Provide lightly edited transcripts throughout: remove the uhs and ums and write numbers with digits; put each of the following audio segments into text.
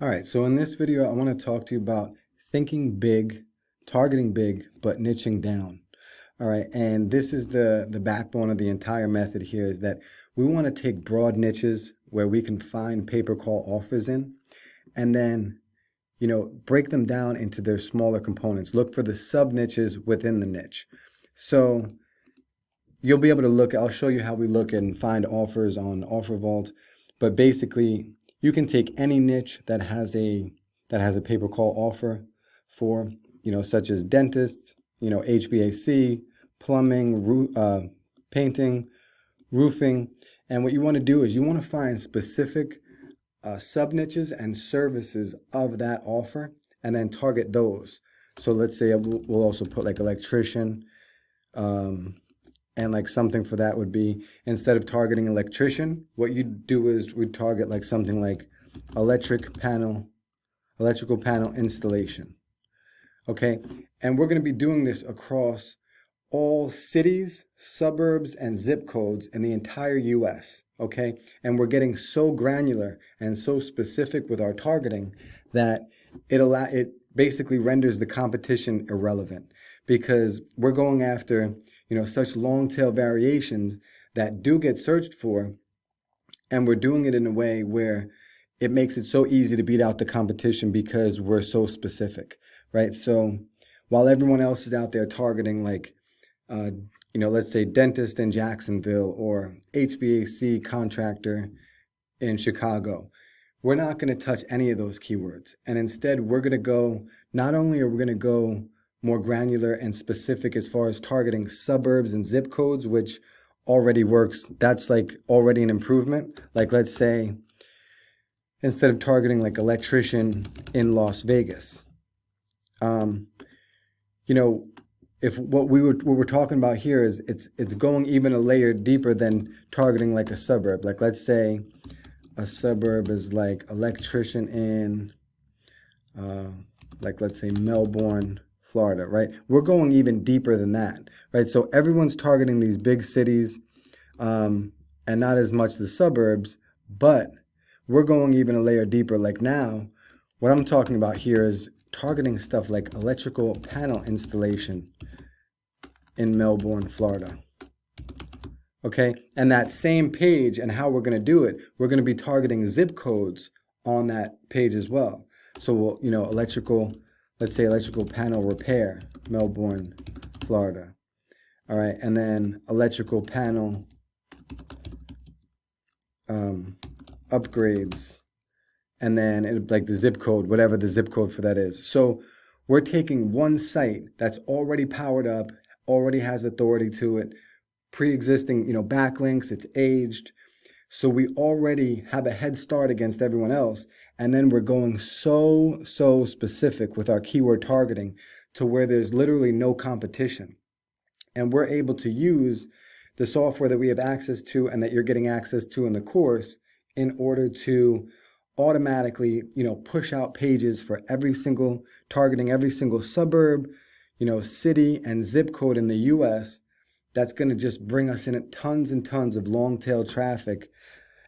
All right, so in this video, I want to talk to you about thinking big, targeting big, but niching down. All right, and this is the backbone of the entire method here is that we want to take broad niches where we can find pay-per-call offers in, and then, break them down into their smaller components. Look for the sub niches within the niche. So you'll be able to look, I'll show you how we look and find offers on OfferVault, but basically you can take any niche that has a pay-per-call offer for, such as dentists, HVAC, plumbing, painting, roofing. And what you want to do is you want to find specific sub niches and services of that offer and then target those. So let's say we'll also put like electrician, and like something for that would be, instead of targeting electrician, what you do is we target like something like electrical panel installation. Okay, and we're going to be doing this across all cities, suburbs, and zip codes in the entire US. Okay, and we're getting so granular and so specific with our targeting that it basically renders the competition irrelevant, because we're going after such long tail variations that do get searched for, and we're doing it in a way where it makes it so easy to beat out the competition because we're so specific, right? So while everyone else is out there targeting like, let's say dentist in Jacksonville or HVAC contractor in Chicago, we're not going to touch any of those keywords. And instead, we're going to go, not only are we going to go more granular and specific as far as targeting suburbs and zip codes, which already works. That's like already an improvement. Like let's say, instead of targeting like electrician in Las Vegas, if what we're talking about here is it's going even a layer deeper than targeting like a suburb. Like let's say a suburb is like electrician in, like let's say Melbourne, Florida, right? We're going even deeper than that, right? So everyone's targeting these big cities, and not as much the suburbs, but we're going even a layer deeper. Like now, what I'm talking about here is targeting stuff like electrical panel installation in Melbourne, Florida. Okay, and that same page and how we're going to do it, we're going to be targeting zip codes on that page as well. So we'll, let's say electrical panel repair, Melbourne, Florida. All right, and then electrical panel upgrades, and then like the zip code, whatever the zip code for that is. So we're taking one site that's already powered up, already has authority to it, pre-existing, backlinks, it's aged. So we already have a head start against everyone else. And then we're going so specific with our keyword targeting to where there's literally no competition. And we're able to use the software that we have access to and that you're getting access to in the course in order to automatically, push out pages for targeting every single suburb, city and zip code in the US. That's going to just bring us in tons and tons of long tail traffic.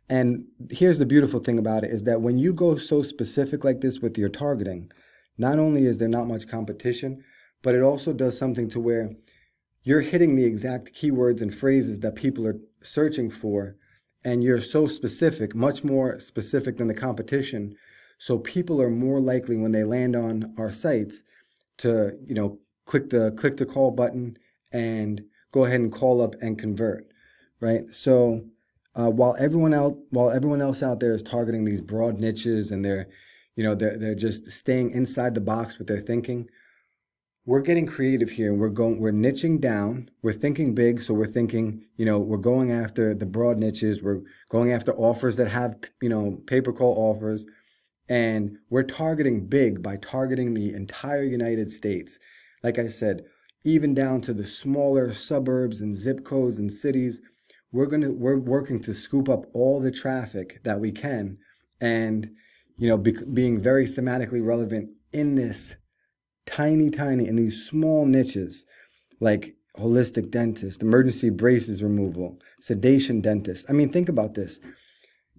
And here's the beautiful thing about it is that when you go so specific like this with your targeting, not only is there not much competition, but it also does something to where you're hitting the exact keywords and phrases that people are searching for. And you're so specific, much more specific than the competition. So people are more likely when they land on our sites to, click to call button and go ahead and call up and convert, right? So while everyone else out there is targeting these broad niches and they're just staying inside the box with their thinking, we're getting creative here. We're niching down. We're thinking big. So we're thinking, we're going after the broad niches. We're going after offers that have, pay-per-call offers. And we're targeting big by targeting the entire United States. Like I said, even down to the smaller suburbs and zip codes and cities, we're working to scoop up all the traffic that we can, and being very thematically relevant in this tiny in these small niches, like holistic dentist, emergency braces removal, sedation dentist. I mean, think about this.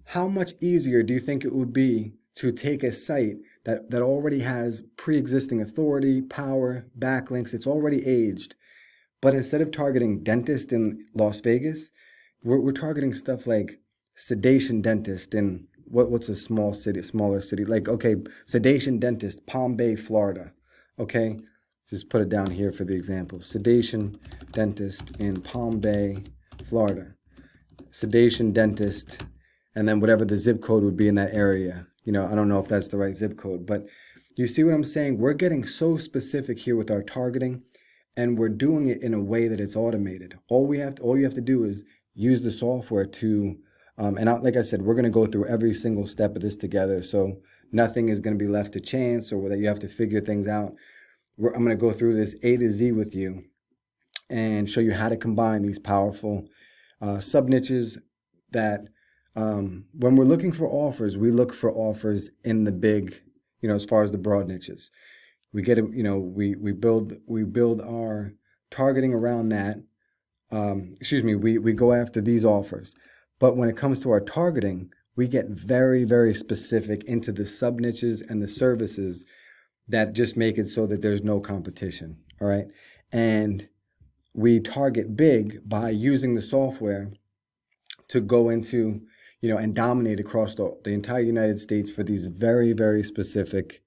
How much easier do you think it would be to take a site that already has pre-existing authority, power, backlinks, it's already aged. But instead of targeting dentist in Las Vegas, we're targeting stuff like sedation dentist in what's a smaller city? Like, okay, sedation dentist, Palm Bay, Florida. Okay, just put it down here for the example. Sedation dentist in Palm Bay, Florida. Sedation dentist, and then whatever the zip code would be in that area. You know, I don't know if that's the right zip code, but you see what I'm saying? We're getting so specific here with our targeting, and we're doing it in a way that it's automated. All you have to do is use the software to, like I said, we're going to go through every single step of this together. So nothing is going to be left to chance or that you have to figure things out. I'm going to go through this A to Z with you and show you how to combine these powerful sub niches that when we're looking for offers, we look for offers in the big, as far as the broad niches. We get it, we build our targeting around that. We go after these offers. But when it comes to our targeting, we get very, very specific into the sub niches and the services that just make it so that there's no competition. All right. And we target big by using the software to go into, and dominate across the entire United States for these very, very specific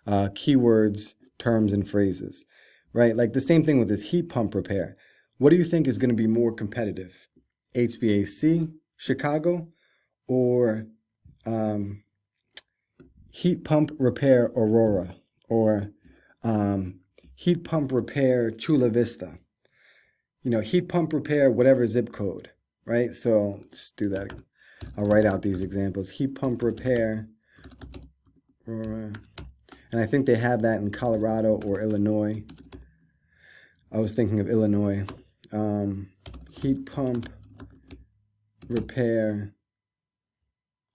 keywords, terms, and phrases, right? Like the same thing with this heat pump repair. What do you think is going to be more competitive? HVAC, Chicago, or heat pump repair, Aurora, or heat pump repair, Chula Vista? Heat pump repair, whatever zip code, right? So let's do that. I'll write out these examples. Heat pump repair, and I think they have that in Colorado or Illinois. I was thinking of Illinois. Heat pump repair,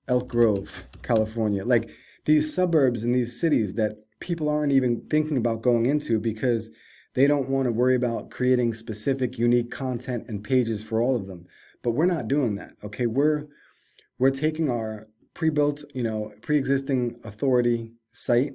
Elk Grove, California. Like these suburbs and these cities that people aren't even thinking about going into because they don't want to worry about creating specific, unique content and pages for all of them. But we're not doing that, okay? We're taking our pre-built, pre-existing authority site,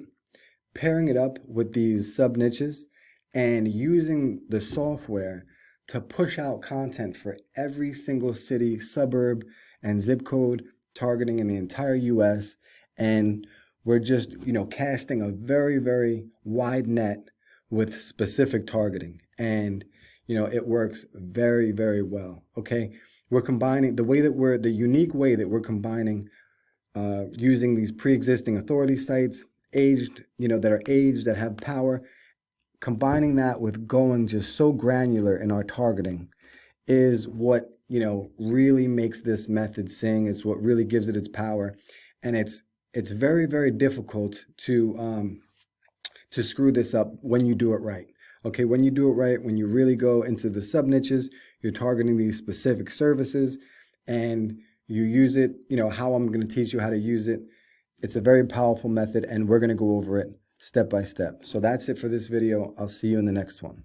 pairing it up with these sub niches, and using the software to push out content for every single city, suburb, and zip code, targeting in the entire US. And we're just, casting a very, very wide net with specific targeting. And, it works very, very well, okay? We're combining the unique way that we're combining using these pre-existing authority sites, aged, that are aged, that have power, combining that with going just so granular in our targeting is what, really makes this method sing. It's what really gives it its power. And it's very, very difficult to screw this up when you do it right. Okay, when you do it right, when you really go into the sub niches, you're targeting these specific services and you use it, how I'm going to teach you how to use it. It's a very powerful method and we're going to go over it step by step. So that's it for this video. I'll see you in the next one.